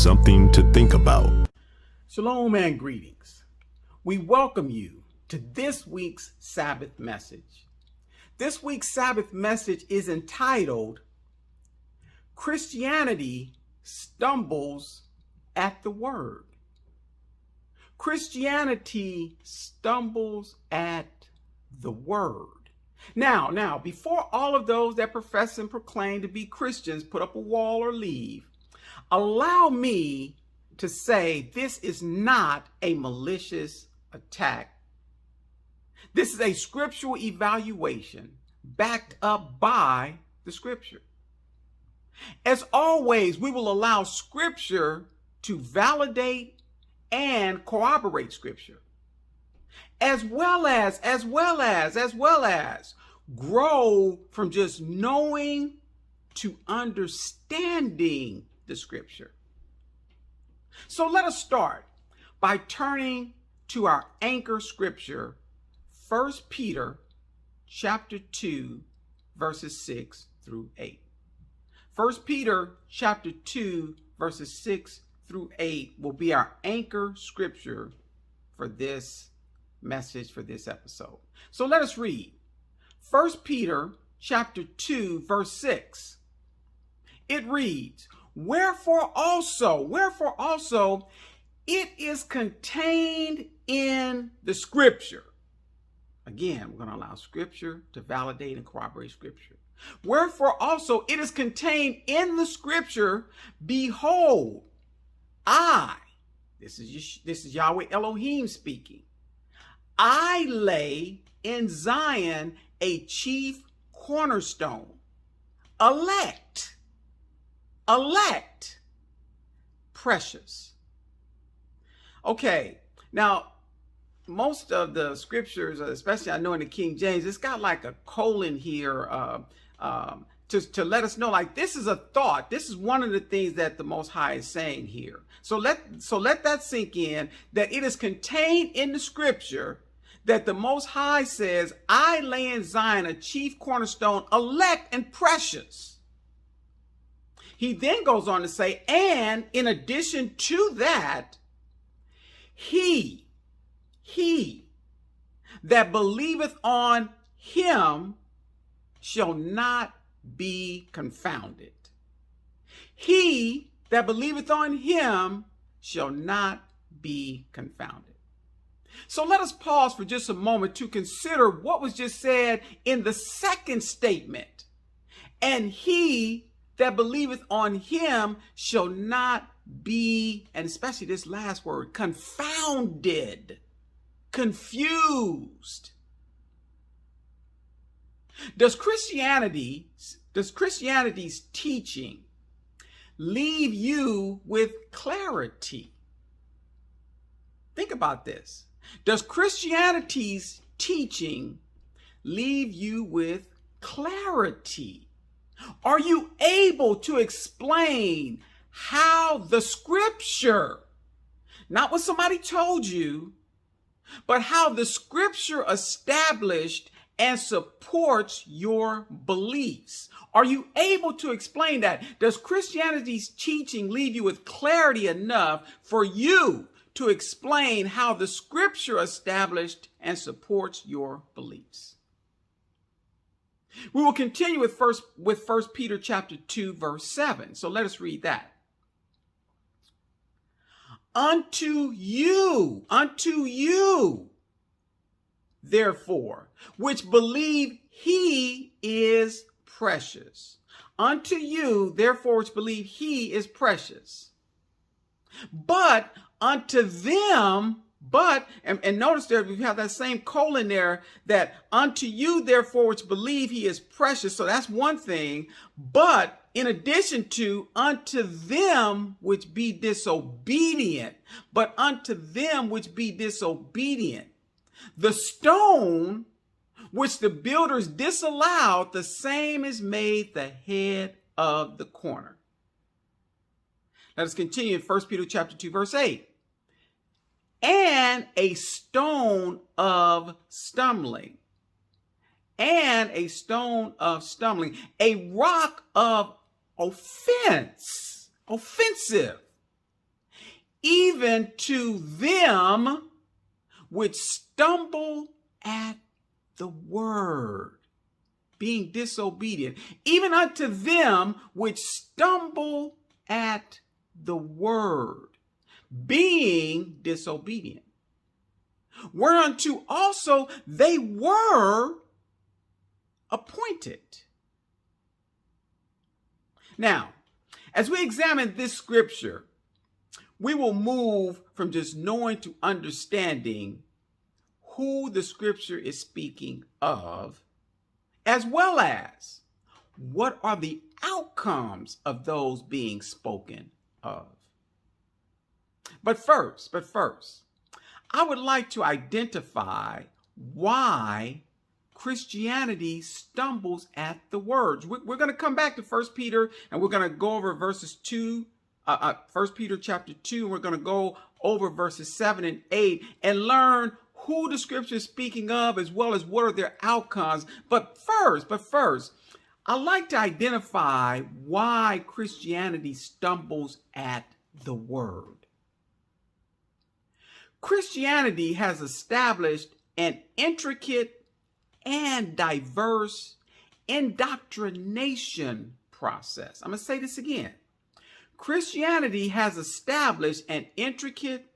something to think about. Shalom and greetings. We welcome you to this week's Sabbath message. This week's Sabbath message is entitled, Christianity Stumbles at the Word. Christianity stumbles at the Word. Now, before all of those that profess and proclaim to be Christians put up a wall or leave, allow me to say this is not a malicious attack. This is a scriptural evaluation backed up by the scripture. As always, we will allow scripture to validate and corroborate scripture, as well as grow from just knowing to understanding the scripture. So let us start by turning to our anchor scripture, 1 Peter chapter 2, verses 6 through 8. 1 Peter chapter 2, verses 6 through 8 will be our anchor scripture for this message, for this episode. So let us read 1 Peter chapter 2, verse 6. It reads, Wherefore also it is contained in the scripture. Again, we're going to allow scripture to validate and corroborate scripture. Wherefore also it is contained in the scripture, behold, this is Yahweh Elohim speaking, I lay in Zion a chief cornerstone, elect, precious. Okay, now most of the scriptures, especially I know in the King James, it's got like a colon here to let us know, like, this is a thought. This is one of the things that the Most High is saying here. So let that sink in, that it is contained in the scripture that the Most High says, I lay in Zion a chief cornerstone, elect and precious. He then goes on to say, and in addition to that, he that believeth on him shall not be confounded. He that believeth on him shall not be confounded. So let us pause for just a moment to consider what was just said in the second statement. And he that believeth on him shall not be, and especially this last word, confounded, confused. Does Christianity's teaching leave you with clarity? Think about this. Does Christianity's teaching leave you with clarity? Are you able to explain how the scripture, not what somebody told you, but how the scripture established and supports your beliefs? Are you able to explain that? Does Christianity's teaching leave you with clarity enough for you to explain how the scripture established and supports your beliefs? We will continue with 1 Peter chapter 2, verse 7. So let us read that. Unto you, therefore, which believe he is precious. Unto you, therefore, which believe he is precious. But unto them, and notice there we have that same colon there, that unto you, therefore, which believe he is precious. So that's one thing. But in addition to unto them which be disobedient, but unto them which be disobedient, the stone which the builders disallowed, the same is made the head of the corner. Let us continue in 1 Peter chapter 2, verse 8. And a stone of stumbling, a rock of offensive, even to them which stumble at the word, being disobedient, even unto them which stumble at the word, being disobedient, whereunto also they were appointed. Now, as we examine this scripture, we will move from just knowing to understanding who the scripture is speaking of, as well as what are the outcomes of those being spoken of. But first, I would like to identify why Christianity stumbles at the words. We're going to come back to 1 Peter and we're going to go over verses 1 Peter chapter 2, and we're going to go over verses 7 and 8 and learn who the scripture is speaking of, as well as what are their outcomes. But first, I'd like to identify why Christianity stumbles at the word. Christianity has established an intricate and diverse indoctrination process. I'm going to say this again. Christianity has established an intricate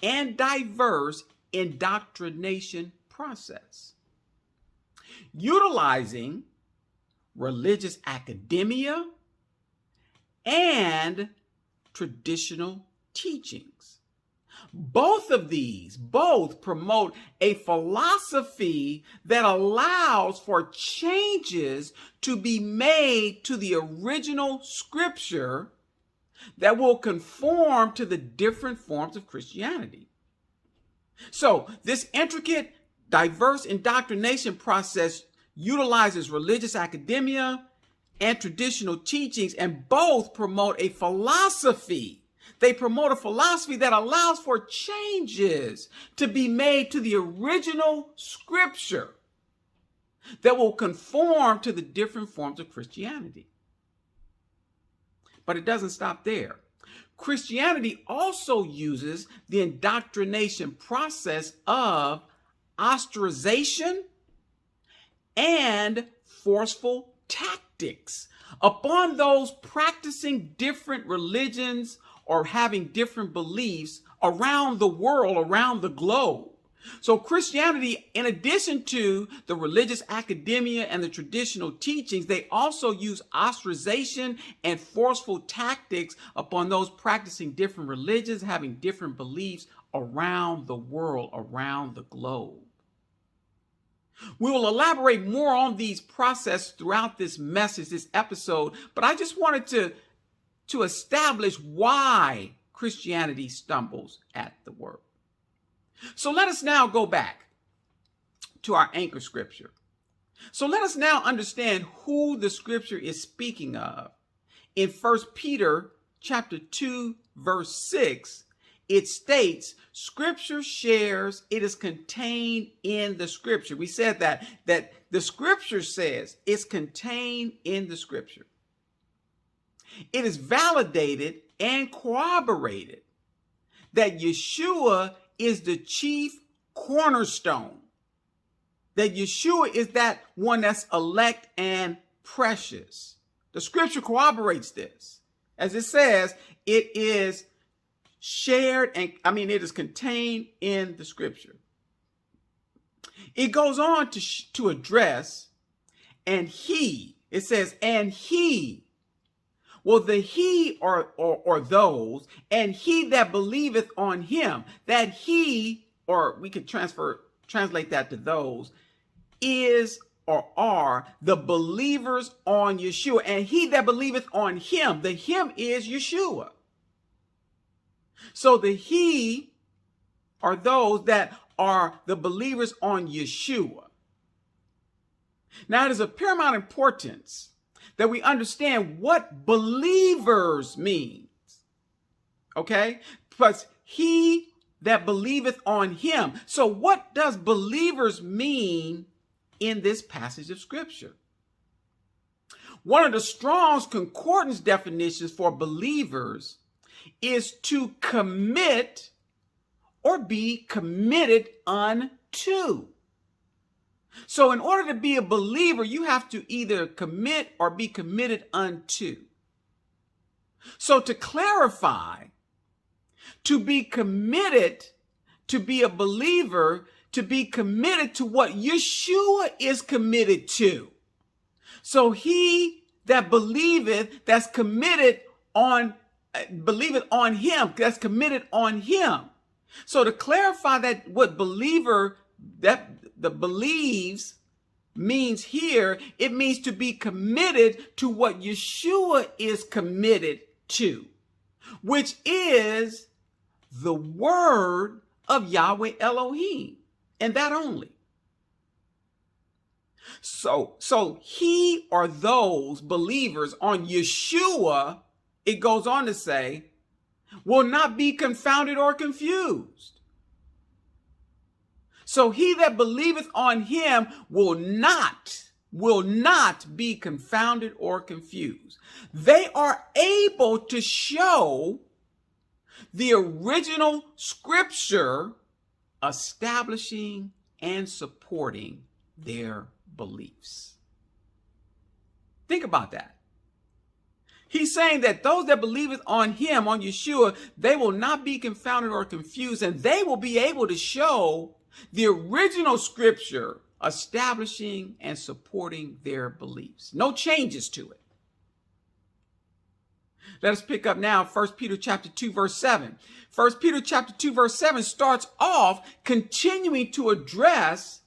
and diverse indoctrination process, utilizing religious academia and traditional teachings. Both of these promote a philosophy that allows for changes to be made to the original scripture that will conform to the different forms of Christianity. So this intricate, diverse indoctrination process utilizes religious academia and traditional teachings, and both promote a philosophy. They promote a philosophy that allows for changes to be made to the original scripture that will conform to the different forms of Christianity. But it doesn't stop there. Christianity also uses the indoctrination process of ostracization and forceful tactics upon those practicing different religions or having different beliefs around the world, around the globe. So Christianity, in addition to the religious academia and the traditional teachings, they also use ostracization and forceful tactics upon those practicing different religions, having different beliefs around the world, around the globe. We will elaborate more on these processes throughout this message, this episode, but I just wanted to establish why Christianity stumbles at the word. So let us now go back to our anchor scripture. So let us now understand who the scripture is speaking of. In 1 Peter chapter 2, verse 6, it states, scripture shares, it is contained in the scripture. We said that the scripture says it's contained in the scripture. It is validated and corroborated that Yeshua is the chief cornerstone. That Yeshua is that one that's elect and precious. The scripture corroborates this. As it says, it is shared and it is contained in the scripture. It goes on to address, and he, it says, and he. Well, the he or those, and he that believeth on him, that he, or we could translate that to those, is or are the believers on Yeshua. And he that believeth on him, the him is Yeshua. So the he are those that are the believers on Yeshua. Now, it is of paramount importance that we understand what believers means. Okay? But he that believeth on him. So what does believers mean in this passage of scripture? One of the Strong's Concordance definitions for believers is to commit or be committed unto. So in order to be a believer, you have to either commit or be committed unto. So to clarify, to be committed, to be a believer, to be committed to what Yeshua is committed to. So he that believeth, that's committed on, believeth on him, that's committed on him. So to clarify that what believer, that the believes means here, it means to be committed to what Yeshua is committed to, which is the word of Yahweh Elohim, and that only. So he or those believers on Yeshua, it goes on to say, will not be confounded or confused. So he that believeth on him will not be confounded or confused. They are able to show the original scripture establishing and supporting their beliefs. Think about that. He's saying that those that believeth on him, on Yeshua, they will not be confounded or confused, and they will be able to show the original scripture establishing and supporting their beliefs. No changes to it. Let us pick up now 1 Peter chapter 2, verse 7. 1 Peter chapter 2, verse 7 starts off continuing to address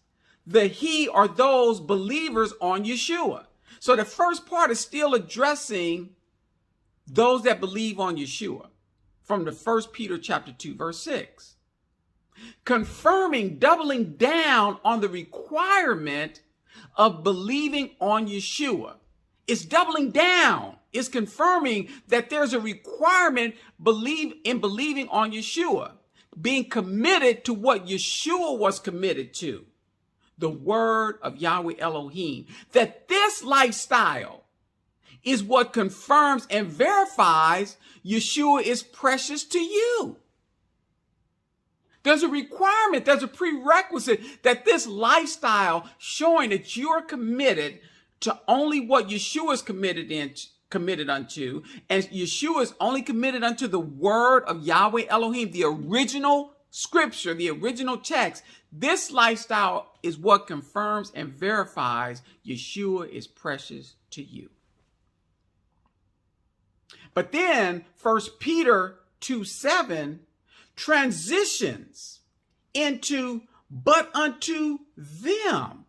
the he or those believers on Yeshua. So the first part is still addressing those that believe on Yeshua from the 1 Peter chapter 2, verse 6. Confirming, doubling down on the requirement of believing on Yeshua. It's doubling down. It's confirming that there's a requirement believing on Yeshua, being committed to what Yeshua was committed to, the word of Yahweh Elohim. That this lifestyle is what confirms and verifies Yeshua is precious to you. There's a requirement, there's a prerequisite that this lifestyle showing that you are committed to only what Yeshua is committed unto, and Yeshua is only committed unto the word of Yahweh Elohim, the original scripture, the original text. This lifestyle is what confirms and verifies Yeshua is precious to you. But then 1 Peter 2:7 transitions into but unto them.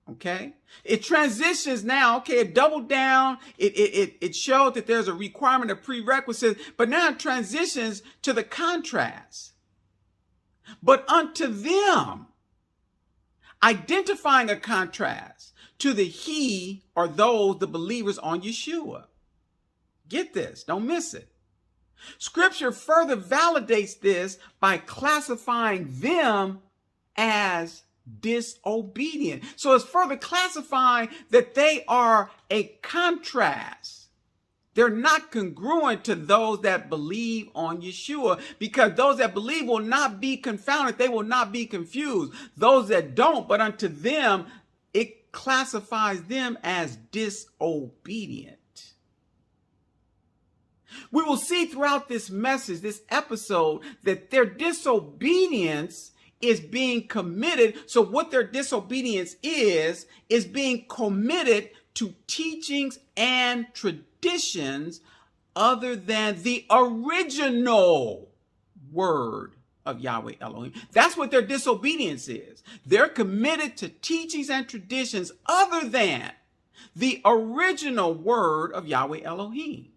Okay, it transitions now. Okay, it doubled down. It showed that there's a requirement, a prerequisite, but now it transitions to the contrast. But unto them, identifying a contrast to the he or those, the believers on Yeshua. Get this, don't miss it. Scripture further validates this by classifying them as disobedient. So it's further classifying that they are a contrast. They're not congruent to those that believe on Yeshua, because those that believe will not be confounded. They will not be confused. Those that don't, but unto them, it classifies them as disobedient. We will see throughout this message, this episode, that their disobedience is being committed. So what their disobedience is being committed to teachings and traditions other than the original word of Yahweh Elohim. That's what their disobedience is. They're committed to teachings and traditions other than the original word of Yahweh Elohim.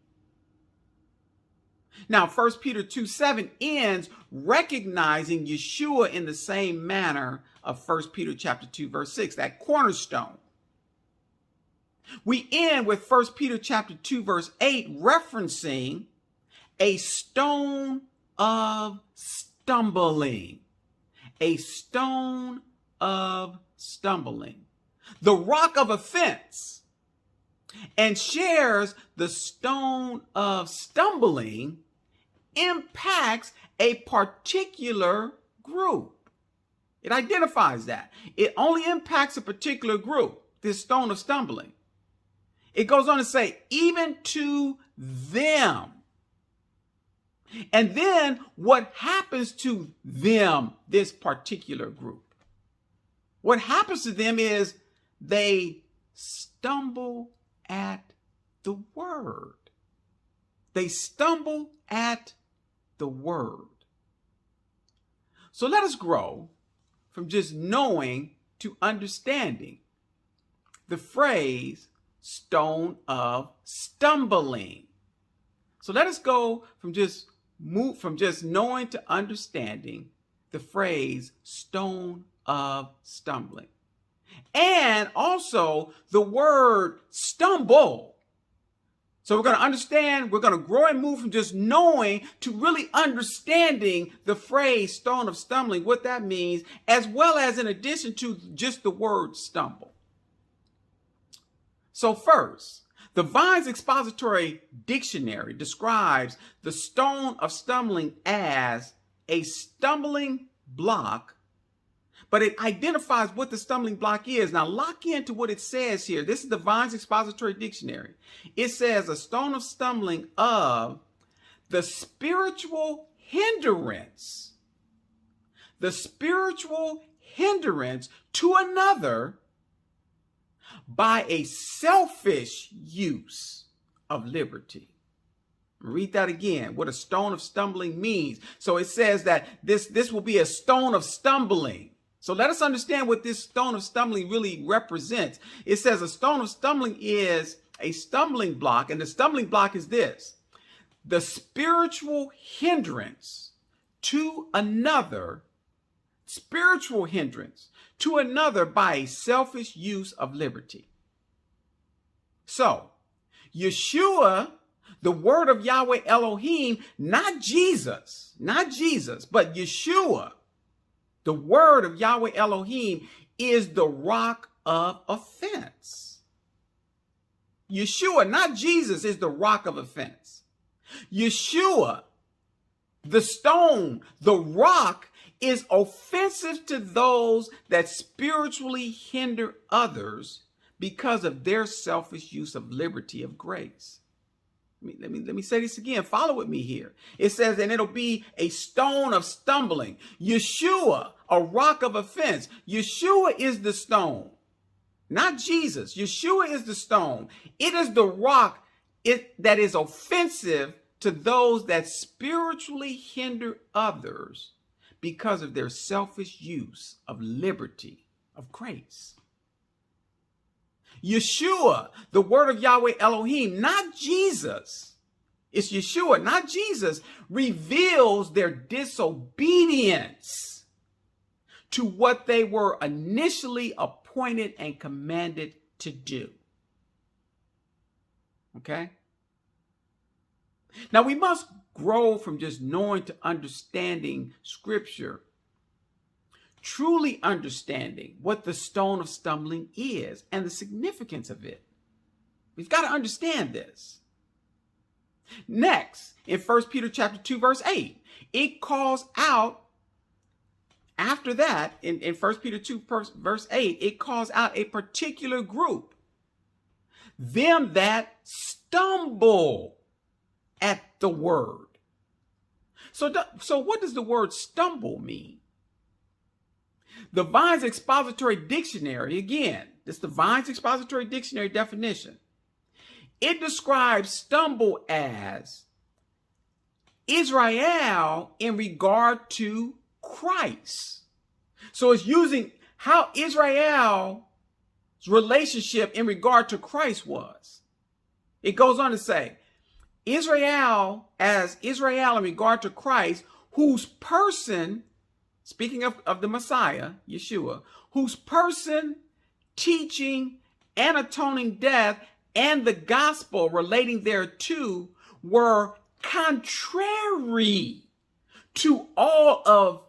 Now, 1 Peter 2:7 ends recognizing Yeshua in the same manner of 1 Peter chapter 2, verse 6, that cornerstone. We end with 1 Peter chapter 2, verse 8, referencing a stone of stumbling. A stone of stumbling. The rock of offense and shares the stone of stumbling impacts a particular group. It identifies that. It only impacts a particular group, this stone of stumbling. It goes on to say, even to them. And then what happens to them, this particular group? What happens to them is they stumble at the word. They stumble at the word. So let us grow from just knowing to understanding the phrase stone of stumbling. So let us go from just knowing to understanding the phrase stone of stumbling. And also the word stumble. So we're going to understand, we're going to grow and move from just knowing to really understanding the phrase stone of stumbling, what that means, as well as in addition to just the word stumble. So first, the Vine's Expository Dictionary describes the stone of stumbling as a stumbling block, but it identifies what the stumbling block is. Now lock into what it says here. This is the Vine's Expository Dictionary. It says a stone of stumbling of the spiritual hindrance. The spiritual hindrance to another by a selfish use of liberty. Read that again, what a stone of stumbling means. So it says that this will be a stone of stumbling. So let us understand what this stone of stumbling really represents. It says a stone of stumbling is a stumbling block, and the stumbling block is this: the spiritual hindrance to another, by a selfish use of liberty. So, Yeshua, the word of Yahweh Elohim, not Jesus, but Yeshua, the word of Yahweh Elohim, is the rock of offense. Yeshua, not Jesus, is the rock of offense. Yeshua, the stone, the rock, is offensive to those that spiritually hinder others because of their selfish use of liberty of grace. Let me say this again. Follow with me here. It says, and it'll be a stone of stumbling. Yeshua, a rock of offense. Yeshua is the stone, not Jesus. Yeshua is the stone. It is the rock that is offensive to those that spiritually hinder others because of their selfish use of liberty of grace. Yeshua, the word of Yahweh Elohim, not Jesus, it's Yeshua, not Jesus, reveals their disobedience to what they were initially appointed and commanded to do. Okay? Now we must grow from just knowing to understanding Scripture, truly understanding what the stone of stumbling is and the significance of it. We've got to understand this. Next, in 1 Peter chapter 2, verse 8, it calls out, after that, in 1 Peter 2, verse 8, it calls out a particular group, them that stumble at the word. So what does the word stumble mean? The Vine's Expository Dictionary, again, this is the Vine's Expository Dictionary definition. It describes stumble as Israel in regard to Christ. So it's using how Israel's relationship in regard to Christ was. It goes on to say, Israel as Israel in regard to Christ, whose person, speaking of the Messiah, Yeshua, whose person, teaching, and atoning death, and the gospel relating thereto were contrary to all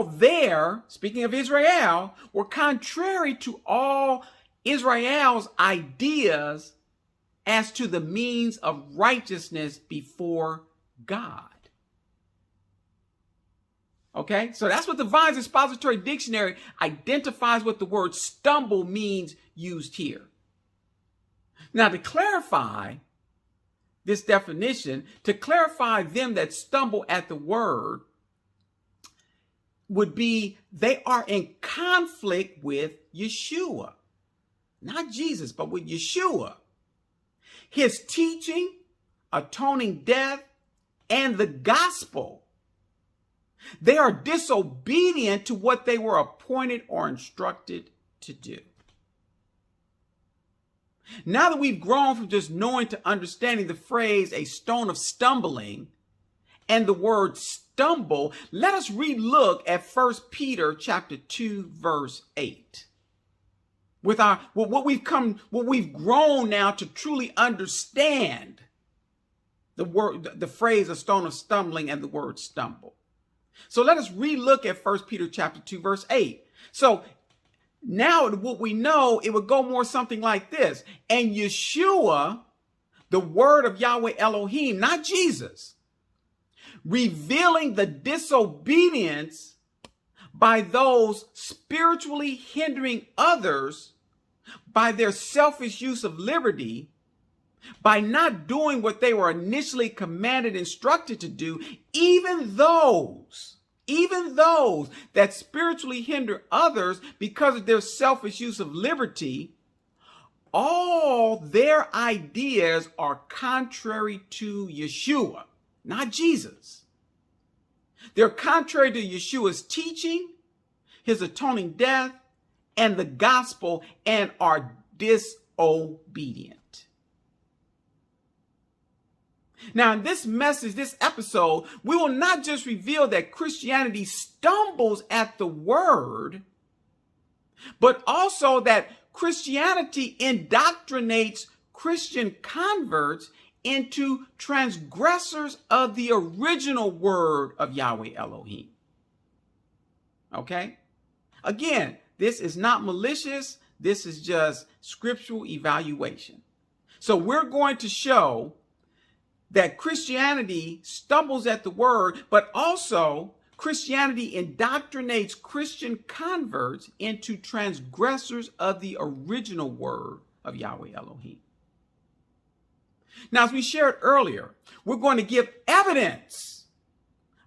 their, speaking of Israel, were contrary to all Israel's ideas as to the means of righteousness before God. Okay, so that's what the Vine's Expository Dictionary identifies what the word stumble means used here. Now, to clarify this definition, to clarify them that stumble at the word, would be they are in conflict with Yeshua. Not Jesus, but with Yeshua. His teaching, atoning death, and the gospel. They are disobedient to what they were appointed or instructed to do. Now that we've grown from just knowing to understanding the phrase a stone of stumbling and the word stumble, let us relook at 1 Peter chapter 2, verse 8. With what we've grown now to truly understand the phrase a stone of stumbling and the word stumble. So let us relook at 1 Peter chapter 2, verse 8. So now what we know, it would go more something like this. And Yeshua, the word of Yahweh Elohim, not Jesus, revealing the disobedience by those spiritually hindering others by their selfish use of liberty, by not doing what they were initially commanded, instructed to do, even those that spiritually hinder others because of their selfish use of liberty, all their ideas are contrary to Yeshua, not Jesus. They're contrary to Yeshua's teaching, his atoning death, and the gospel, and are disobedient. Now, in this message, this episode, we will not just reveal that Christianity stumbles at the word, but also that Christianity indoctrinates Christian converts into transgressors of the original word of Yahweh Elohim. Okay? Again, this is not malicious. This is just scriptural evaluation. So we're going to show that Christianity stumbles at the word, but also Christianity indoctrinates Christian converts into transgressors of the original word of Yahweh Elohim. Now, as we shared earlier, we're going to give evidence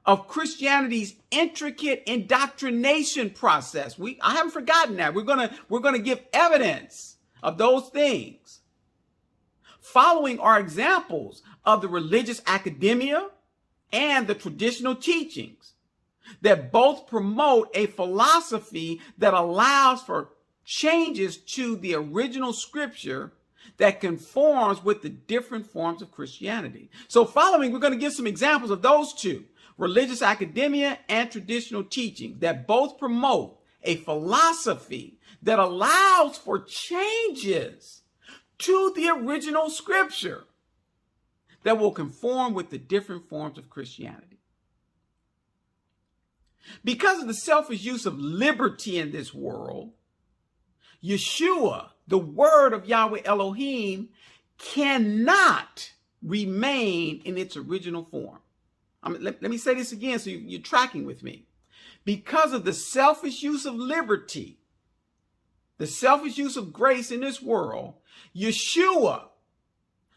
of Christianity's intricate indoctrination process. I haven't forgotten that. We're going to give evidence of those things. Following are examples of the religious academia and the traditional teachings that both promote a philosophy that allows for changes to the original scripture that conforms with the different forms of Christianity. So following, we're going to give some examples of those two, religious academia and traditional teaching, that both promote a philosophy that allows for changes to the original scripture that will conform with the different forms of Christianity. Because of the selfish use of liberty in this world, Yeshua, the word of Yahweh Elohim, cannot remain in its original form. Let me say this again so you're tracking with me. Because of the selfish use of liberty, the selfish use of grace in this world, Yeshua,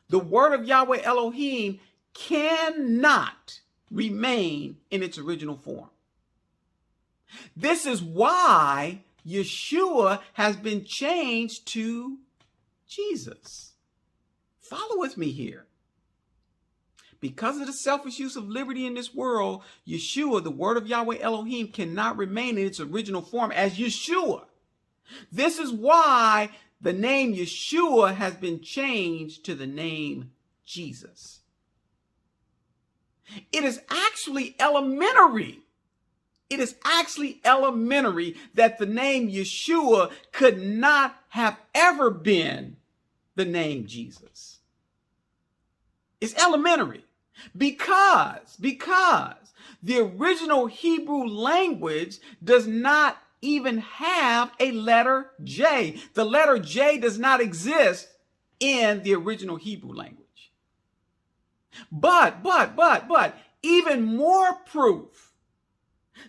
the word of Yahweh Elohim, cannot remain in its original form. This is why Yeshua has been changed to Jesus. Follow with me here. Because of the selfish use of liberty in this world, Yeshua, the word of Yahweh Elohim, cannot remain in its original form as Yeshua. This is why the name Yeshua has been changed to the name Jesus. It is actually elementary. It is actually elementary that the name Yeshua could not have ever been the name Jesus. It's elementary because the original Hebrew language does not even have a letter J. The letter J does not exist in the original Hebrew language. But, even more proof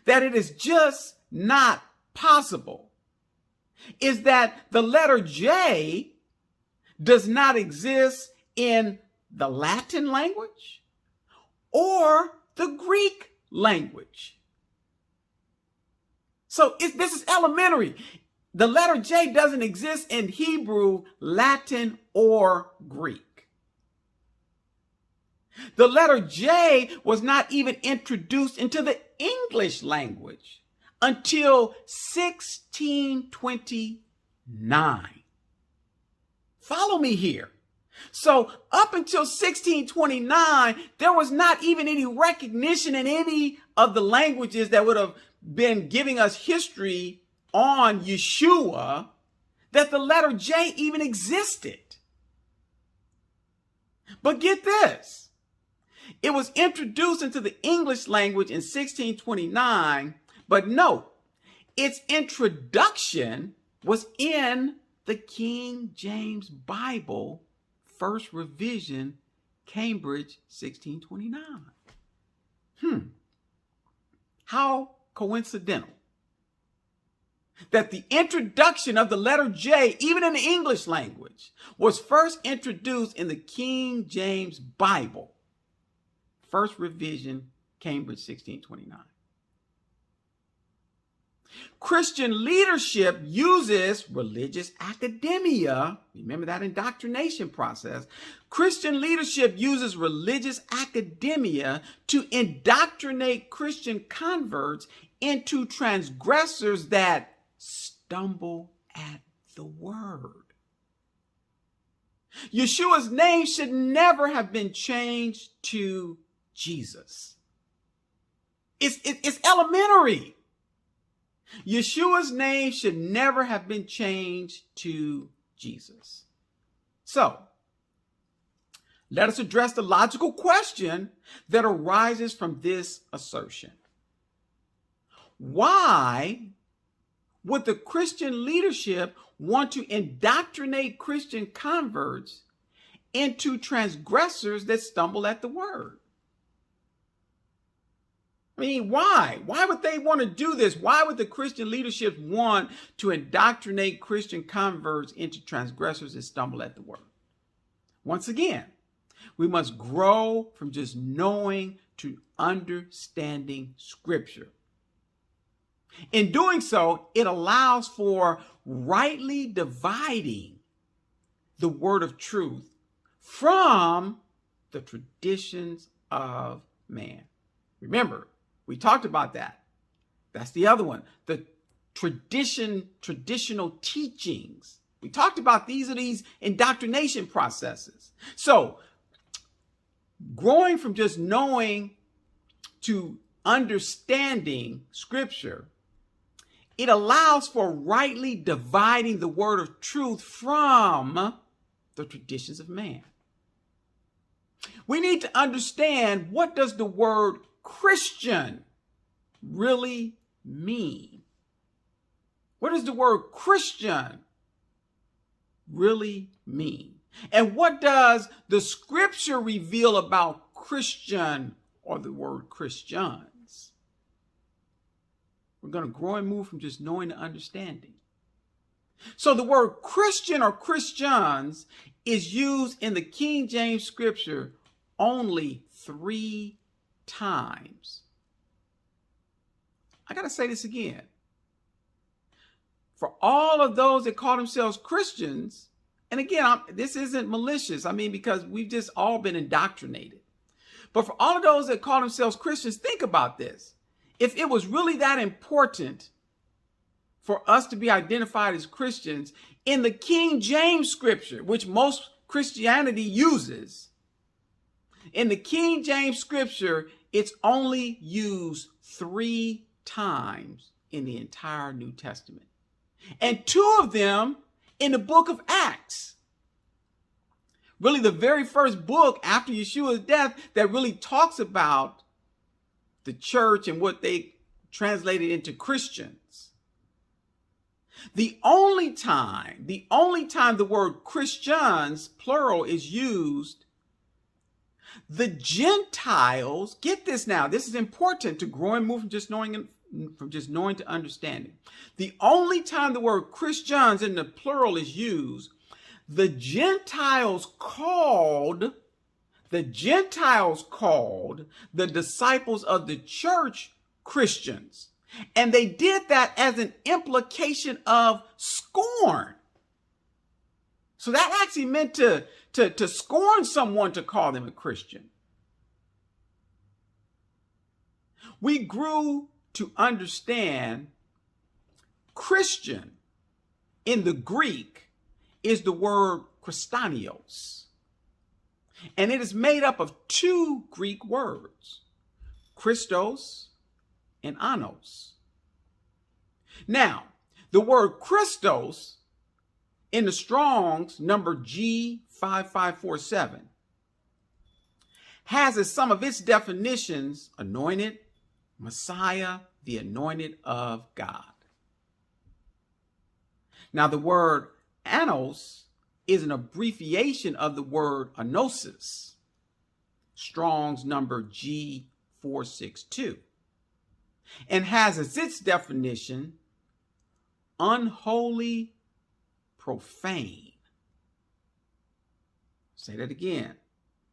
that it is just not possible is that the letter J does not exist in the Latin language or the Greek language. So this is elementary. The letter J doesn't exist in Hebrew, Latin, or Greek. The letter J was not even introduced into the English language until 1629. Follow me here. So up until 1629, there was not even any recognition in any of the languages that would have been giving us history on Yeshua that the letter J even existed. But get this. It was introduced into the English language in 1629, but note, its introduction was in the King James Bible, first revision, Cambridge, 1629. How coincidental that the introduction of the letter J, even in the English language, was first introduced in the King James Bible, first revision, Cambridge, 1629. Christian leadership uses religious academia. Remember that indoctrination process. Christian leadership uses religious academia to indoctrinate Christian converts into transgressors that stumble at the word. Yeshua's name should never have been changed to Jesus. It's elementary. Yeshua's name should never have been changed to Jesus. So, let us address the logical question that arises from this assertion. Why would the Christian leadership want to indoctrinate Christian converts into transgressors that stumble at the word? I mean, why? Why would they want to do this? Why would the Christian leadership want to indoctrinate Christian converts into transgressors that stumble at the word? Once again, we must grow from just knowing to understanding Scripture. In doing so, it allows for rightly dividing the word of truth from the traditions of man. Remember, we talked about that. That's the other one. The traditional teachings. We talked about these indoctrination processes. So, growing from just knowing to understanding Scripture, it allows for rightly dividing the word of truth from the traditions of man. We need to understand, what does the word Christian really mean? What does the word Christian really mean? And what does the Scripture reveal about Christian, or the word Christians? We're going to grow and move from just knowing to understanding. So the word Christian or Christians is used in the King James Scripture only 3 times. I got to say this again. For all of those that call themselves Christians, and again, this isn't malicious. I mean, because we've just all been indoctrinated. But for all of those that call themselves Christians, think about this. If it was really that important for us to be identified as Christians, in the King James Scripture, which most Christianity uses, in the King James Scripture, it's only used 3 times in the entire New Testament. And 2 of them in the book of Acts. Really the very first book after Yeshua's death that really talks about the church and what they translated into Christians. The only time the word Christians, plural, is used, the Gentiles, get this now, this is important to grow and move from just knowing to understanding. The only time the word Christians in the plural is used, the Gentiles called the disciples of the church Christians. And they did that as an implication of scorn. So that actually meant to scorn someone to call them a Christian. We grew to understand Christian in the Greek is the word Christanios. And it is made up of two Greek words, Christos and anos. Now, the word Christos in the Strong's number G5547 has as some of its definitions anointed, Messiah, the anointed of God. Now, the word anos is an abbreviation of the word anosis, Strong's number G462, and has as its definition unholy, profane. Say that again.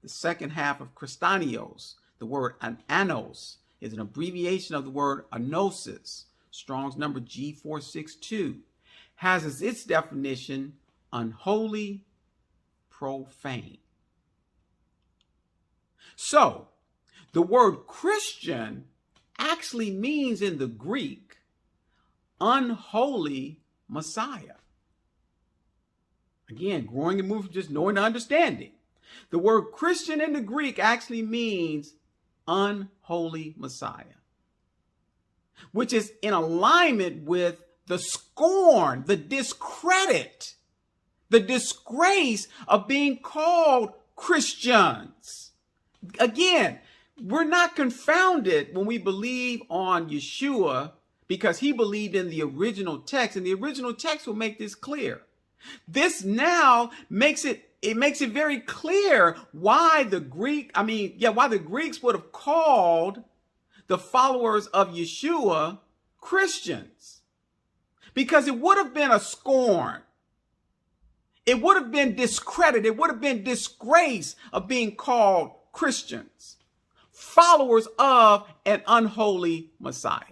The second half of Christanios, the word anos, is an abbreviation of the word anosis, Strong's number G462, has as its definition unholy, profane. So, the word Christian actually means in the Greek unholy Messiah. Again, growing and moving, just knowing and understanding. The word Christian in the Greek actually means unholy Messiah, which is in alignment with the scorn, the discredit, the disgrace of being called Christians. Again, we're not confounded when we believe on Yeshua because he believed in the original text, and the original text will make this clear. This now makes it very clear why the Greeks would have called the followers of Yeshua Christians. Because it would have been a scorn. It would have been discredit. It would have been disgrace of being called Christians, followers of an unholy Messiah.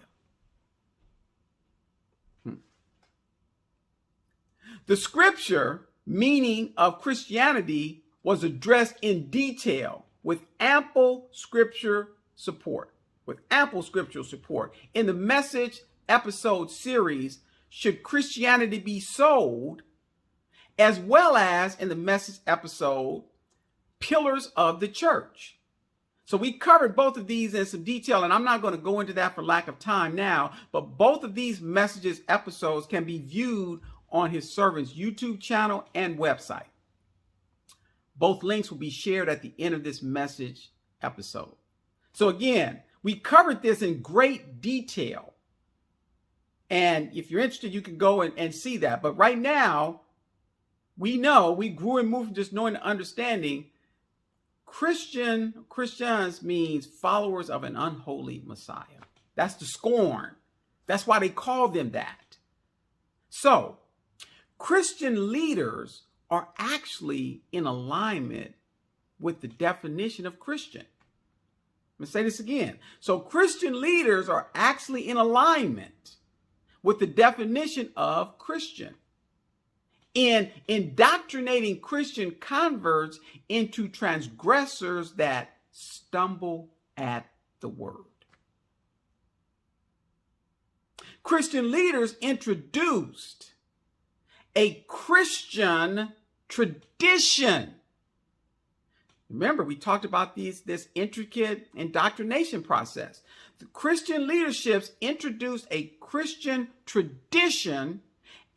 The scripture meaning of Christianity was addressed in detail with ample scriptural support in the Message episode series, Should Christianity Be Sold?, as well as in the Message episode, Pillars of the Church. So we covered both of these in some detail, and I'm not going to go into that for lack of time now, but both of these Messages episodes can be viewed on his servant's YouTube channel and website. Both links will be shared at the end of this Message episode. So again, we covered this in great detail. And if you're interested, you can go and see that. But right now, we know, we grew and moved from just knowing and understanding Christians means followers of an unholy Messiah. That's the scorn. That's why they call them that. So, Christian leaders are actually in alignment with the definition of Christian. Let me say this again. So Christian leaders are actually in alignment with the definition of Christian in indoctrinating Christian converts into transgressors that stumble at the word. Christian leaders introduced a Christian tradition. Remember, we talked about this intricate indoctrination process. The Christian leaderships introduced a Christian tradition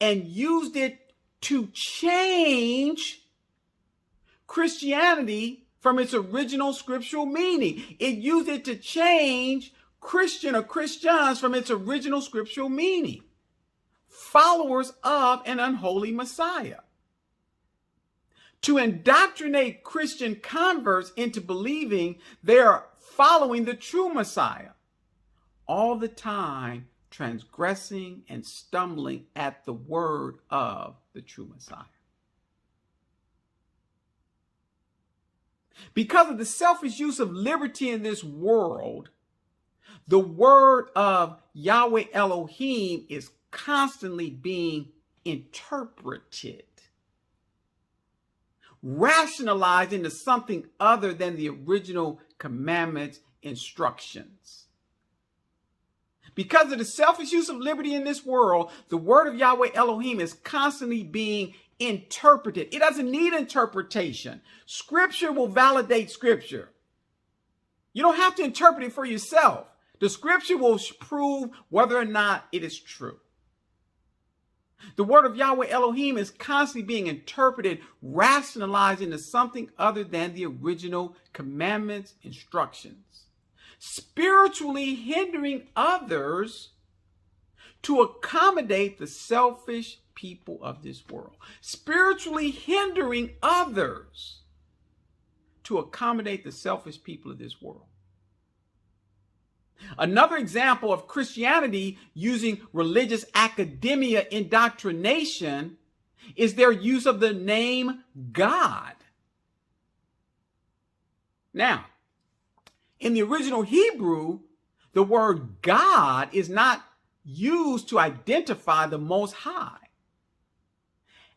and used it to change Christianity from its original scriptural meaning. It used it to change Christian or Christians from its original scriptural meaning. followers of an unholy Messiah. To indoctrinate Christian converts into believing they are following the true Messiah, all the time transgressing and stumbling at the word of the true Messiah. Because of the selfish use of liberty in this world, the word of Yahweh Elohim is constantly being interpreted, rationalized into something other than the original commandments' instructions. Because of the selfish use of liberty in this world, the word of Yahweh Elohim is constantly being interpreted. It doesn't need interpretation. Scripture will validate Scripture. You don't have to interpret it for yourself. The Scripture will prove whether or not it is true. The word of Yahweh Elohim is constantly being interpreted, rationalized into something other than the original commandments, instructions, spiritually hindering others to accommodate the selfish people of this world, spiritually hindering others to accommodate the selfish people of this world. Another example of Christianity using religious academia indoctrination is their use of the name God. Now, in the original Hebrew, the word God is not used to identify the Most High.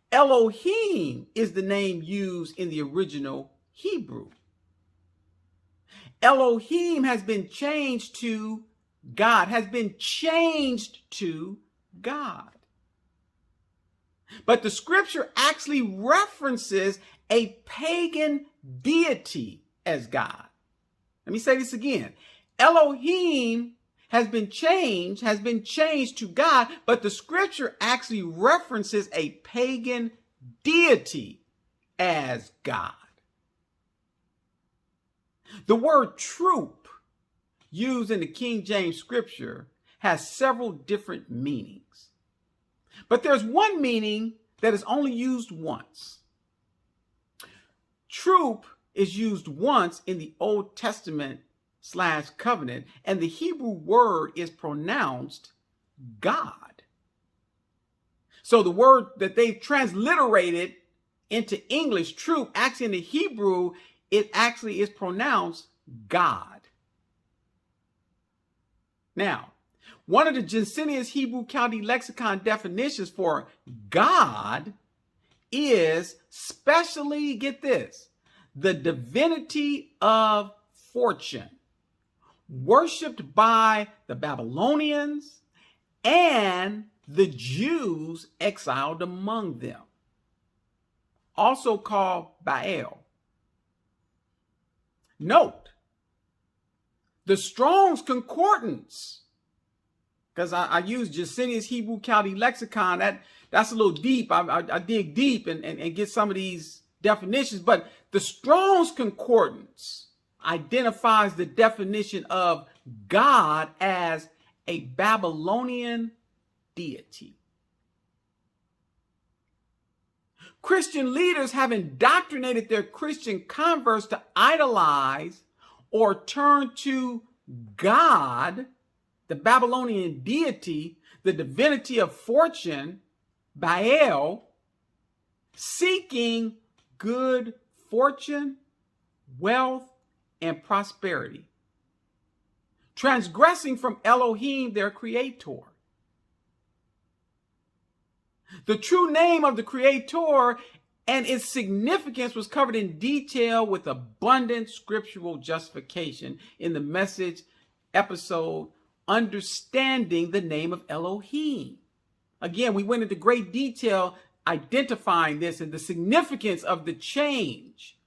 Elohim is the name used in the original Hebrew. Elohim has been changed to God, But the scripture actually references a pagan deity as God. Let me say this again. Elohim has been changed to God, but the scripture actually references a pagan deity as God. The word troop used in the King James scripture has several different meanings. But there's one meaning that is only used once. Troop is used once in the Old Testament / covenant, and the Hebrew word is pronounced God. So the word that they transliterated into English, troop, actually in the Hebrew, it actually is pronounced God. Now, one of the Jensenius Hebrew Chaldee Lexicon definitions for God is specially, get this, the divinity of fortune, worshipped by the Babylonians and the Jews exiled among them, also called Baal. Note, the Strong's Concordance, because I use Jensenius Hebrew Chaldee Lexicon, that's a little deep. I dig deep and get some of these definitions, but the Strong's Concordance identifies the definition of God as a Babylonian deity. Christian leaders have indoctrinated their Christian converts to idolize or turn to God, the Babylonian deity, the divinity of fortune, Baal, seeking good fortune, wealth, and prosperity, transgressing from Elohim, their creator. The true name of the creator and its significance was covered in detail with abundant scriptural justification in the message episode, Understanding the Name of Elohim. Again, we went into great detail identifying this and the significance of the change.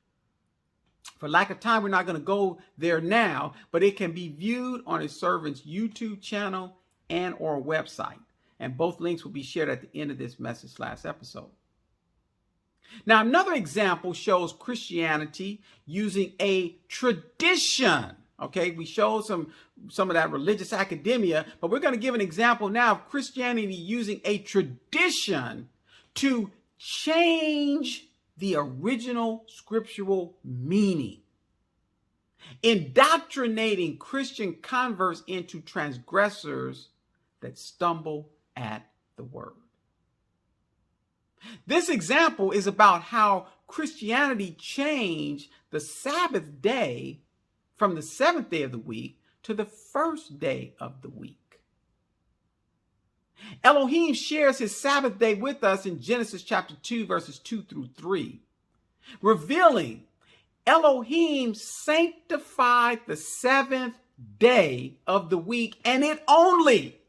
For lack of time, we're not going to go there now, but it can be viewed on a servant's YouTube channel and or website. And both links will be shared at the end of this message / episode. Now, another example shows Christianity using a tradition. Okay, we showed some of that religious academia, but we're going to give an example now of Christianity using a tradition to change the original scriptural meaning, indoctrinating Christian converts into transgressors that stumble at the word. This example is about how Christianity changed the Sabbath day from the seventh day of the week to the first day of the week. Elohim shares his Sabbath day with us in Genesis chapter 2, verses 2 through 3, revealing Elohim sanctified the seventh day of the week, and it only.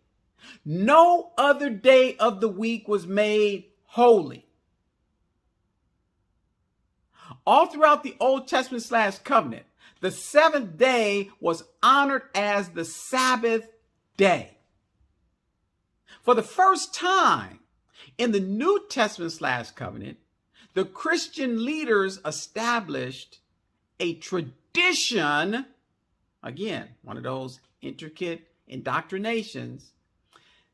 No other day of the week was made holy. All throughout the Old Testament / covenant, the seventh day was honored as the Sabbath day. For the first time in the New Testament / covenant, the Christian leaders established a tradition, again, one of those intricate indoctrinations.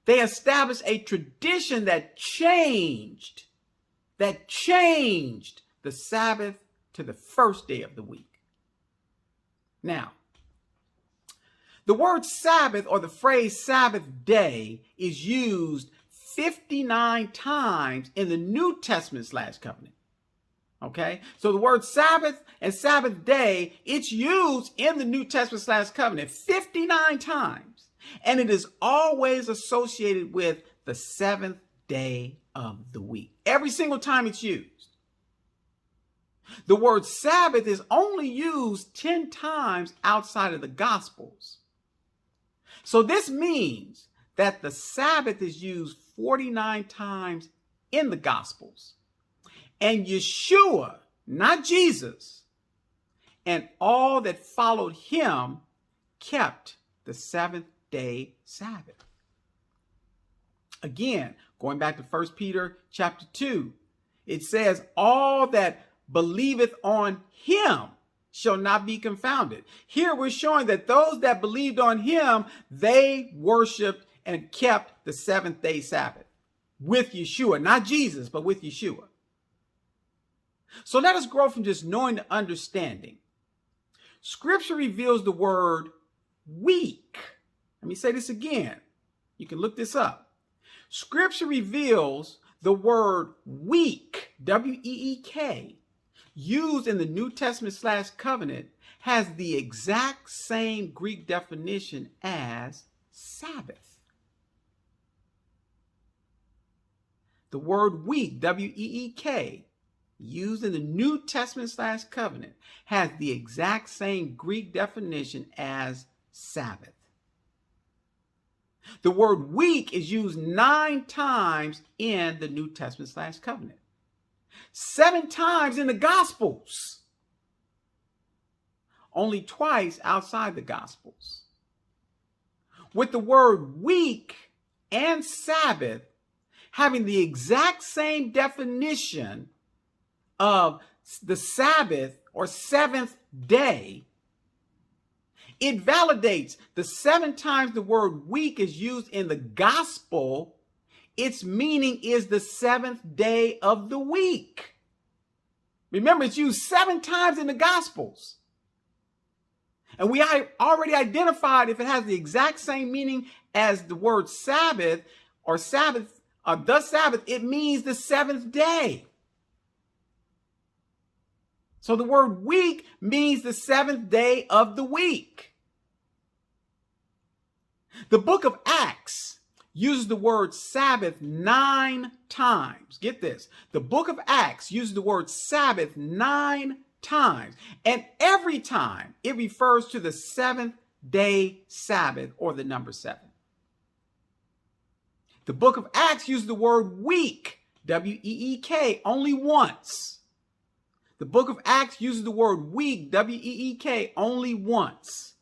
They established a tradition that changed the Sabbath to the first day of the week. Now, the word Sabbath or the phrase Sabbath day is used 59 times in the New Testament / covenant. Okay, so the word Sabbath and Sabbath day, it's used in the New Testament / covenant 59 times. And it is always associated with the seventh day of the week. Every single time it's used. The word Sabbath is only used 10 times outside of the Gospels. So this means that the Sabbath is used 49 times in the Gospels. And Yeshua, not Jesus, and all that followed him kept the seventh day Sabbath. Again, going back to 1 Peter chapter 2, it says, all that believeth on him shall not be confounded. Here we're showing that those that believed on him, they worshiped and kept the seventh day Sabbath with Yeshua, not Jesus, but with Yeshua. So let us grow from just knowing to understanding. Scripture reveals the word week. Let me say this again. You can look this up. Scripture reveals the word week, W-E-E-K, used in the New Testament / covenant, has the exact same Greek definition as Sabbath. The word week, W-E-E-K, used in the New Testament / covenant, has the exact same Greek definition as Sabbath. The word week is used 9 times in the New Testament / covenant, 7 times in the Gospels, only twice outside the Gospels. With the word week and Sabbath having the exact same definition of the Sabbath or seventh day, it validates the 7 times the word week is used in the gospel, its meaning is the seventh day of the week. Remember, it's used 7 times in the gospels. And we already identified if it has the exact same meaning as the word Sabbath or Sabbath, the Sabbath, it means the seventh day. So the word week means the seventh day of the week. The book of Acts uses the word Sabbath 9 times. Get this. The book of Acts uses the word Sabbath 9 times. And every time it refers to the seventh day Sabbath or the number 7. The book of Acts uses the word week, W-E-E-K, only once. The book of Acts uses the word week, W-E-E-K, only once.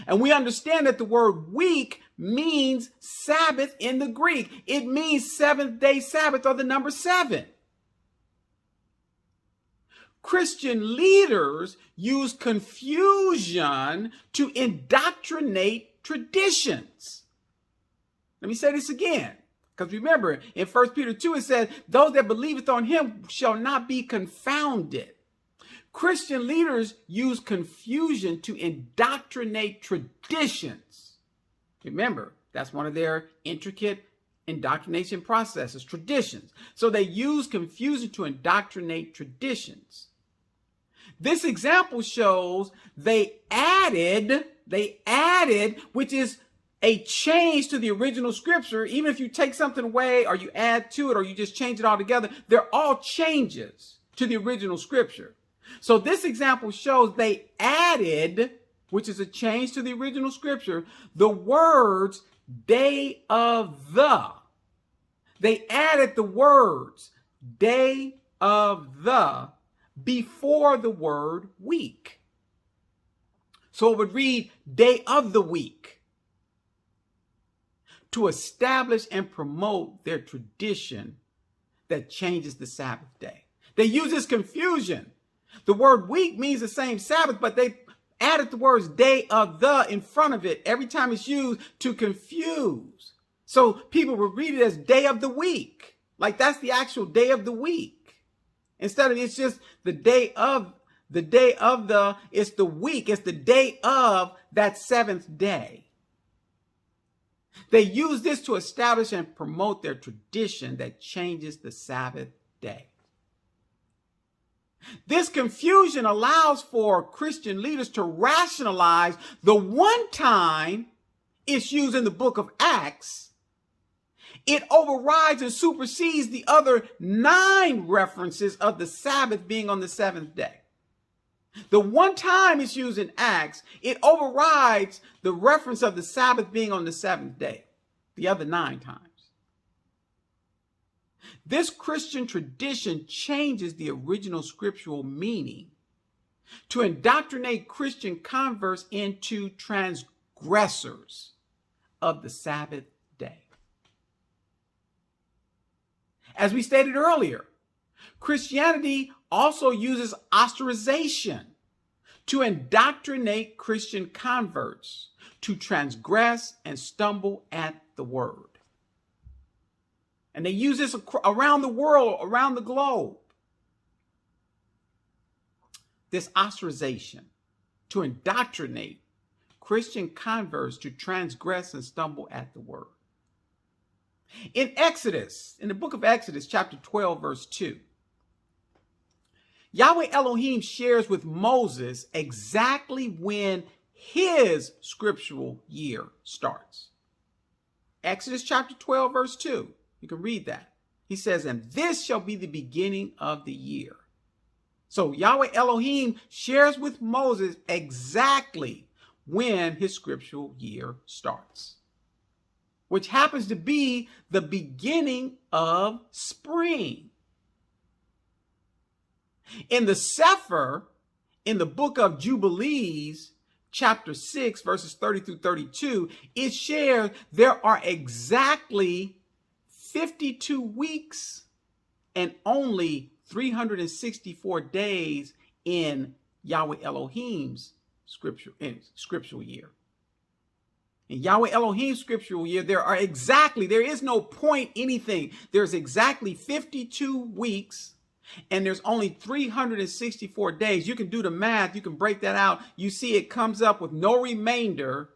And we understand that the word week means Sabbath in the Greek. It means seventh day Sabbath or the number 7. Christian leaders use confusion to indoctrinate traditions. Let me say this again, because remember, in 1 Peter 2, it says, those that believeth on him shall not be confounded. Christian leaders use confusion to indoctrinate traditions. Remember, that's one of their intricate indoctrination processes, traditions. So they use confusion to indoctrinate traditions. This example shows they added, which is a change to the original scripture. Even if you take something away or you add to it or you just change it all together, they're all changes to the original scripture. So this example shows they added, which is a change to the original scripture, the words day of the. They added the words day of the before the word week. So it would read day of the week to establish and promote their tradition that changes the Sabbath day. They use this confusion. The word week means the same Sabbath, but they added the words day of the in front of it every time it's used to confuse. So people would read it as day of the week. Like that's the actual day of the week. Instead of it's just the day of it's the week. It's the day of that seventh day. They use this to establish and promote their tradition that changes the Sabbath day. This confusion allows for Christian leaders to rationalize the one time it's used in the book of Acts. It overrides and supersedes the other 9 references of the Sabbath being on the seventh day. The one time it's used in Acts, it overrides the reference of the Sabbath being on the seventh day, the other 9 times. This Christian tradition changes the original scriptural meaning to indoctrinate Christian converts into transgressors of the Sabbath day. As we stated earlier, Christianity also uses ostracization to indoctrinate Christian converts to transgress and stumble at the word. And they use this around the world, around the globe. This ostracization to indoctrinate Christian converts to transgress and stumble at the word. In Exodus, in the book of Exodus, chapter 12, verse 2, Yahweh Elohim shares with Moses exactly when his scriptural year starts. Exodus chapter 12, verse 2. You can read that. He says, and this shall be the beginning of the year. So Yahweh Elohim shares with Moses exactly when his scriptural year starts, which happens to be the beginning of spring. In the Sefer, in the book of Jubilees, chapter 6, verses 30 through 32, it shares there are exactly 52 weeks and only 364 days in Yahweh Elohim's scriptural year. In Yahweh Elohim's scriptural year, there is no point anything. There's exactly 52 weeks and there's only 364 days. You can do the math. You can break that out. You see it comes up with no remainder.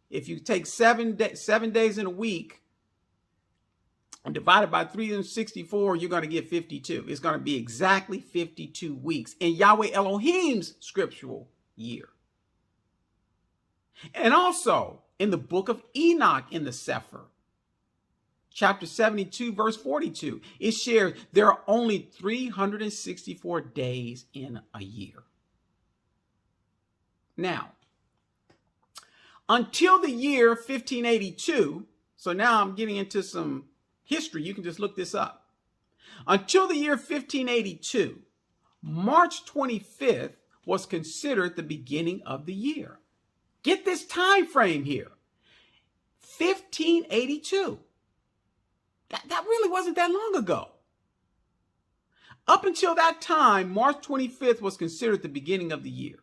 If you take 7 days in a week and divide it by 364, you're going to get 52. It's going to be exactly 52 weeks in Yahweh Elohim's scriptural year. And also in the book of Enoch in the Sefer, chapter 72, verse 42, it shares there are only 364 days in a year. Now, until the year 1582, so now I'm getting into some history. You can just look this up. Until the year 1582, March 25th was considered the beginning of the year. Get this time frame here. 1582. That really wasn't that long ago. Up until that time, March 25th was considered the beginning of the year.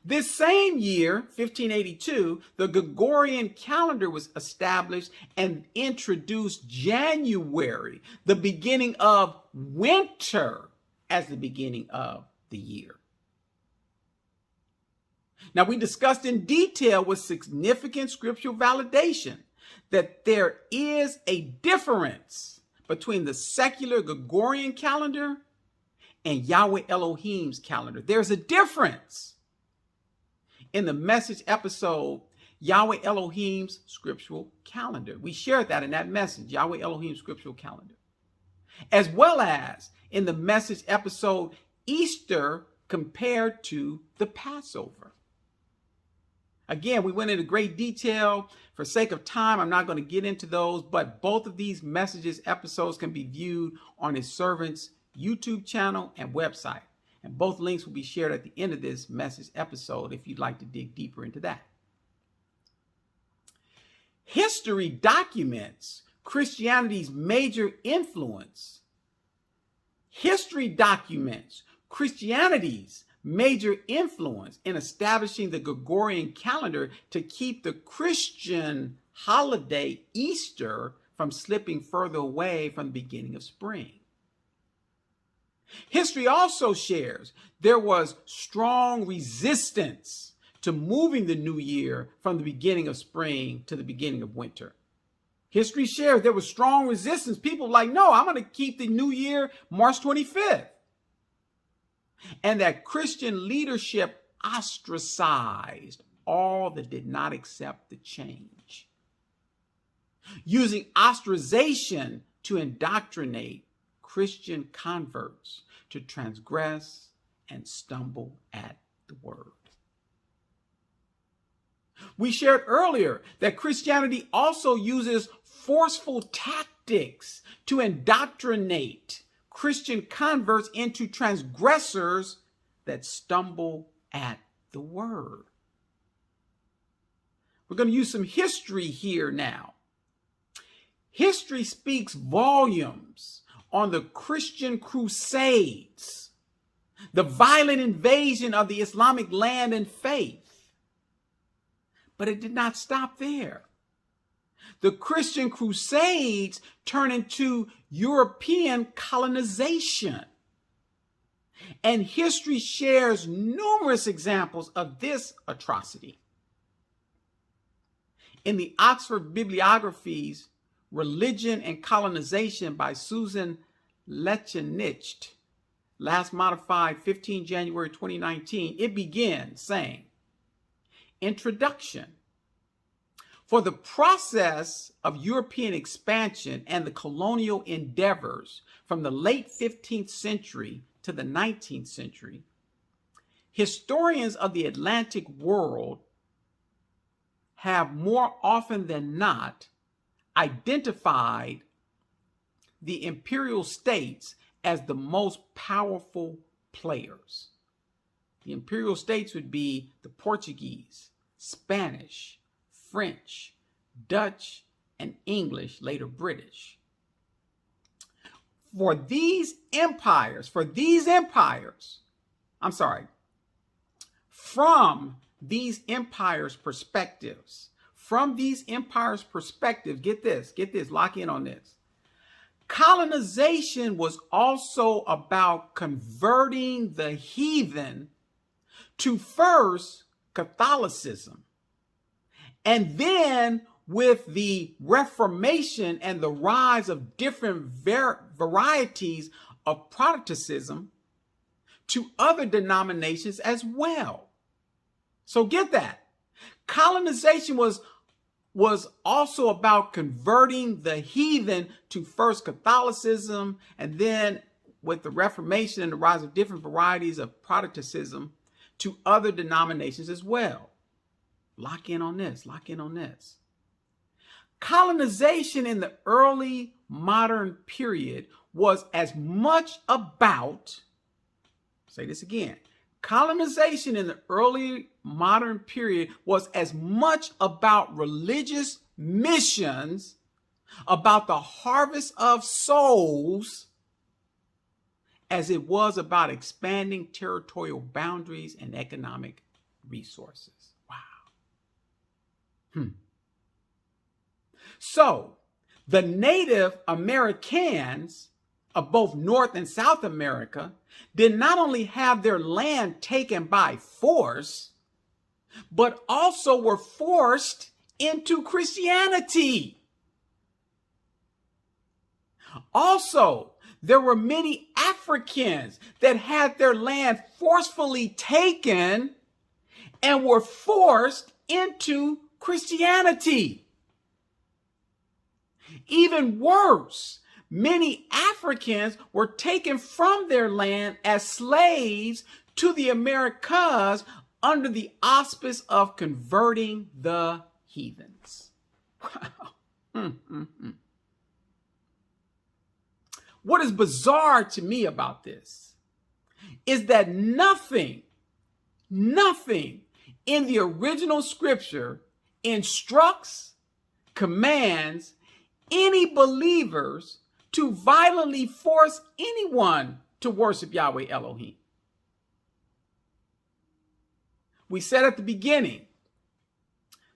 This same year, 1582, the Gregorian calendar was established and introduced January, the beginning of winter, as the beginning of the year. Now, we discussed in detail with significant scriptural validation that there is a difference between the secular Gregorian calendar and Yahweh Elohim's calendar. There's a difference. In the message episode, Yahweh Elohim's scriptural calendar. We shared that in that message, Yahweh Elohim's scriptural calendar. As well as in the message episode, Easter compared to the Passover. Again, we went into great detail. For sake of time, I'm not going to get into those, but both of these messages episodes can be viewed on His Servant's YouTube channel and website. And both links will be shared at the end of this message episode if you'd like to dig deeper into that. History documents Christianity's major influence. History documents Christianity's major influence in establishing the Gregorian calendar to keep the Christian holiday Easter from slipping further away from the beginning of spring. History also shares there was strong resistance to moving the new year from the beginning of spring to the beginning of winter. History shares there was strong resistance. People were like, no, I'm going to keep the new year March 25th. And that Christian leadership ostracized all that did not accept the change, using ostracization to indoctrinate Christian converts to transgress and stumble at the word. We shared earlier that Christianity also uses forceful tactics to indoctrinate Christian converts into transgressors that stumble at the word. We're going to use some history here now. History speaks volumes on the Christian crusades, the violent invasion of the Islamic land and faith. But it did not stop there. The Christian crusades turned into European colonization. And history shares numerous examples of this atrocity. In the Oxford Bibliographies, Religion and Colonization by Susan Lechenich, last modified 15 January 2019, it begins saying, Introduction. For the process of European expansion and the colonial endeavors from the late 15th century to the 19th century, historians of the Atlantic world have more often than not identified the imperial states as the most powerful players. The imperial states would be the Portuguese, Spanish, French, Dutch, and English, later British. From these empires' perspectives, get this, lock in on this. Colonization was also about converting the heathen to first Catholicism, and then with the Reformation and the rise of different varieties of Protestantism to other denominations as well. So get that. Colonization was also about converting the heathen to first Catholicism, and then with the Reformation and the rise of different varieties of Protestantism to other denominations as well. Lock in on this. Colonization in the early modern period was as much about, say this again, colonization in the early modern period was as much about religious missions, about the harvest of souls, as it was about expanding territorial boundaries and economic resources. Wow. So, the Native Americans of both North and South America did not only have their land taken by force, but also were forced into Christianity. Also, there were many Africans that had their land forcefully taken and were forced into Christianity. Even worse, many Africans were taken from their land as slaves to the Americas under the auspice of converting the heathens. Wow. What is bizarre to me about this is that nothing in the original scripture instructs, commands any believers to violently force anyone to worship Yahweh Elohim. We said at the beginning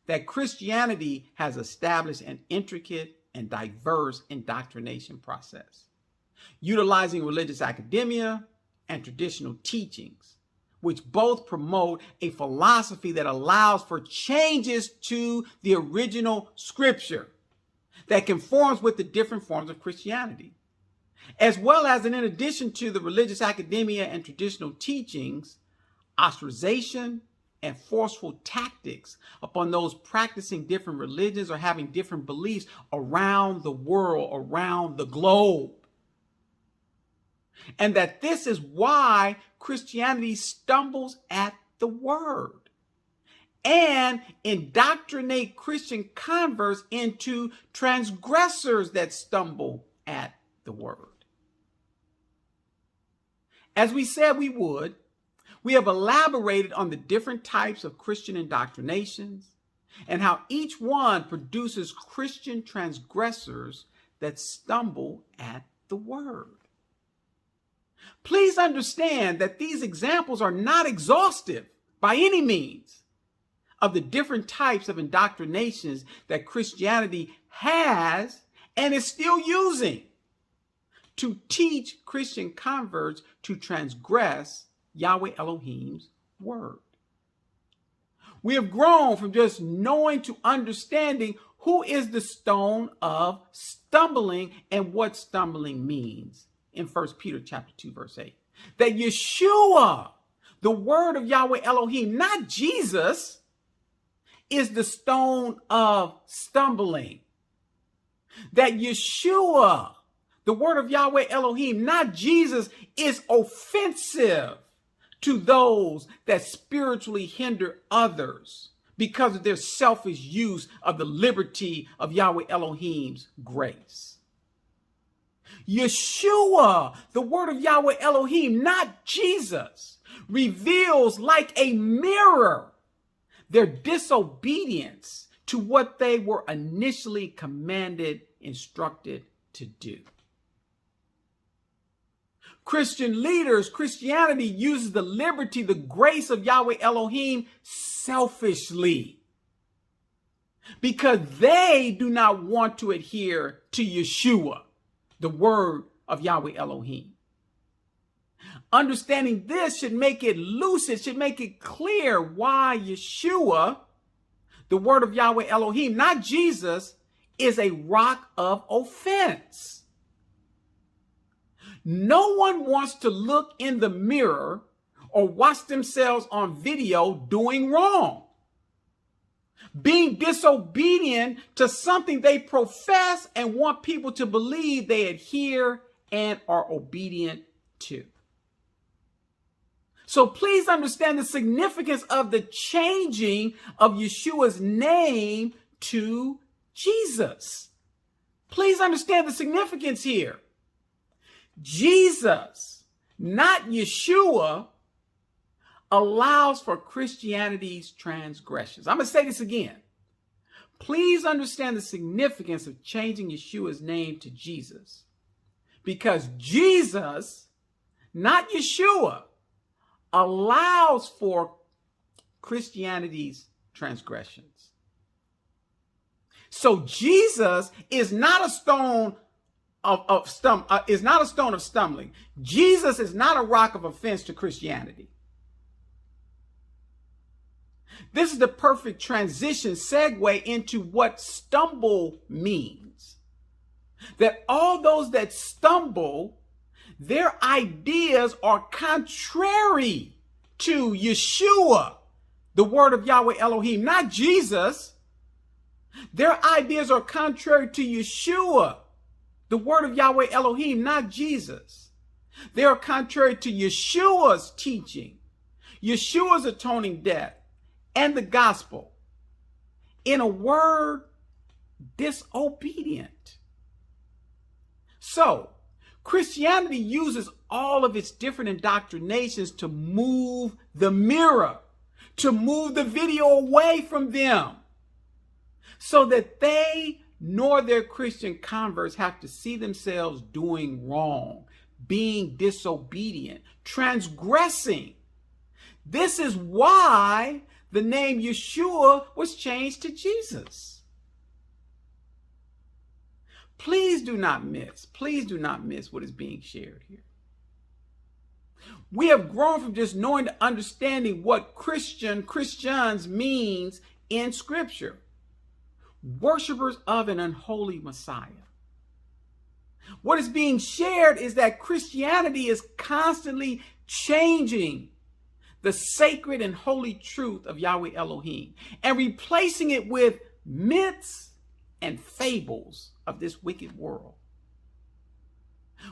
that Christianity has established an intricate and diverse indoctrination process, utilizing religious academia and traditional teachings, which both promote a philosophy that allows for changes to the original scripture that conforms with the different forms of Christianity, as well as, in addition to the religious academia and traditional teachings, ostracization and forceful tactics upon those practicing different religions or having different beliefs around the world, around the globe. And that this is why Christianity stumbles at the word and indoctrinate Christian converts into transgressors that stumble at the word. As we said we would, we have elaborated on the different types of Christian indoctrinations and how each one produces Christian transgressors that stumble at the word. Please understand that these examples are not exhaustive by any means of the different types of indoctrinations that Christianity has and is still using to teach Christian converts to transgress Yahweh Elohim's word. We have grown from just knowing to understanding who is the stone of stumbling and what stumbling means in 1 Peter chapter 2, verse 8. That Yeshua, the word of Yahweh Elohim, not Jesus, is the stone of stumbling. That Yeshua, the word of Yahweh Elohim, not Jesus, is offensive to those that spiritually hinder others because of their selfish use of the liberty of Yahweh Elohim's grace. Yeshua, the word of Yahweh Elohim, not Jesus, reveals like a mirror their disobedience to what they were initially commanded, instructed to do. Christian leaders, Christianity uses the liberty, the grace of Yahweh Elohim selfishly because they do not want to adhere to Yeshua, the word of Yahweh Elohim. Understanding this should make it lucid, should make it clear why Yeshua, the word of Yahweh Elohim, not Jesus, is a rock of offense. No one wants to look in the mirror or watch themselves on video doing wrong, being disobedient to something they profess and want people to believe they adhere and are obedient to. So please understand the significance of the changing of Yeshua's name to Jesus. Please understand the significance here. Jesus, not Yeshua, allows for Christianity's transgressions. I'm going to say this again. Please understand the significance of changing Yeshua's name to Jesus. Because Jesus, not Yeshua, allows for Christianity's transgressions. So Jesus is not a stone of stumbling. Jesus is not a rock of offense to Christianity. This is the perfect transition segue into what stumble means. That all those that stumble, their ideas are contrary to Yeshua, the word of Yahweh Elohim, not Jesus. Their ideas are contrary to Yeshua, the word of Yahweh Elohim, not Jesus. They are contrary to Yeshua's teaching, Yeshua's atoning death, and the gospel. In a word, disobedient. So, Christianity uses all of its different indoctrinations to move the mirror, to move the video away from them, so that they nor their Christian converts have to see themselves doing wrong, being disobedient, transgressing. This is why the name Yeshua was changed to Jesus. Please do not miss what is being shared here. We have grown from just knowing to understanding what Christians means in Scripture. Worshippers of an unholy Messiah. What is being shared is that Christianity is constantly changing the sacred and holy truth of Yahweh Elohim and replacing it with myths and fables of this wicked world,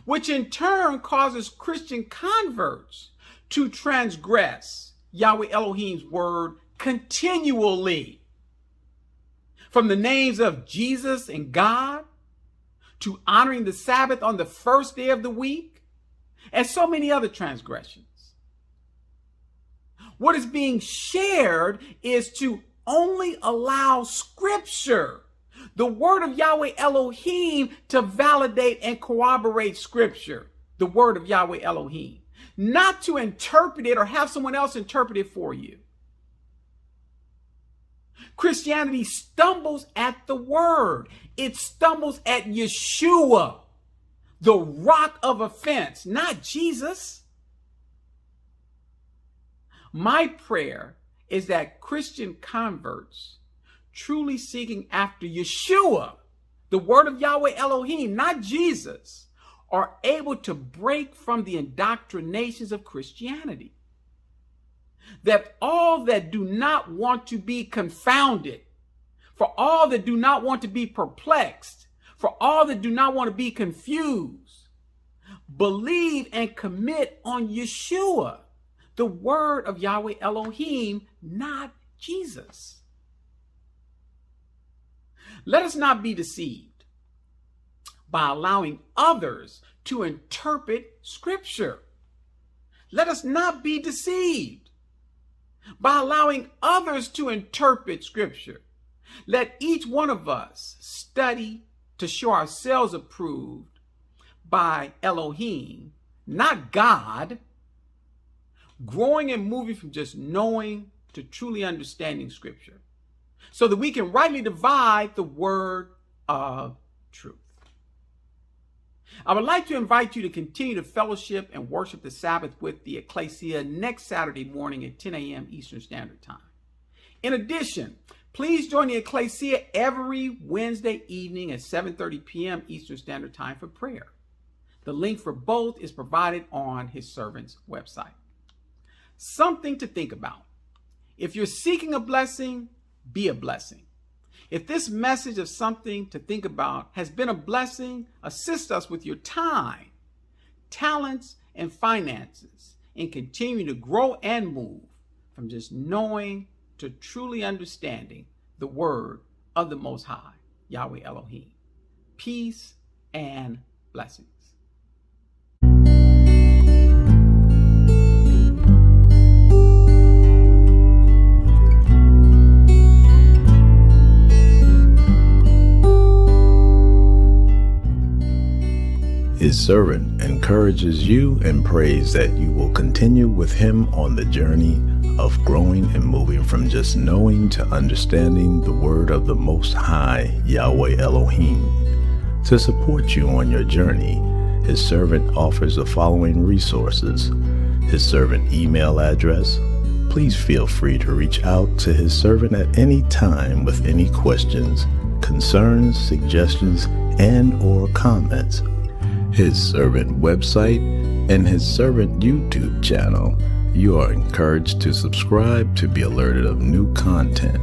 which in turn causes Christian converts to transgress Yahweh Elohim's word continually. From the names of Jesus and God, to honoring the Sabbath on the first day of the week, and so many other transgressions. What is being shared is to only allow Scripture, the word of Yahweh Elohim, to validate and corroborate Scripture, the word of Yahweh Elohim, not to interpret it or have someone else interpret it for you. Christianity stumbles at the word. It stumbles at Yeshua, the rock of offense, not Jesus. My prayer is that Christian converts truly seeking after Yeshua, the word of Yahweh Elohim, not Jesus, are able to break from the indoctrinations of Christianity. That all that do not want to be confounded, for all that do not want to be perplexed, for all that do not want to be confused, believe and commit on Yeshua, the word of Yahweh Elohim, not Jesus. Let us not be deceived by allowing others to interpret Scripture. Let us not be deceived by allowing others to interpret Scripture. Let each one of us study to show ourselves approved by Elohim, not God, growing and moving from just knowing to truly understanding Scripture, so that we can rightly divide the word of truth. I would like to invite you to continue to fellowship and worship the Sabbath with the Ecclesia next Saturday morning at 10 a.m. Eastern Standard Time. In addition, please join the Ecclesia every Wednesday evening at 7:30 p.m. Eastern Standard Time for prayer. The link for both is provided on his servant's website. Something to think about. If you're seeking a blessing, be a blessing. If this message of something to think about has been a blessing, assist us with your time, talents, and finances in continuing to grow and move from just knowing to truly understanding the word of the Most High, Yahweh Elohim. Peace and blessings. His servant encourages you and prays that you will continue with him on the journey of growing and moving from just knowing to understanding the word of the Most High, Yahweh Elohim. To support you on your journey, his servant offers the following resources. His servant email address. Please feel free to reach out to his servant at any time with any questions, concerns, suggestions, and/or comments. His servant website and his servant YouTube channel. You are encouraged to subscribe to be alerted of new content.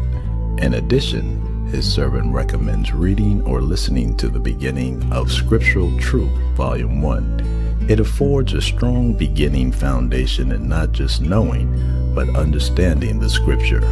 In addition, his servant recommends reading or listening to the beginning of Scriptural Truth, Volume 1. It affords a strong beginning foundation in not just knowing, but understanding the Scripture.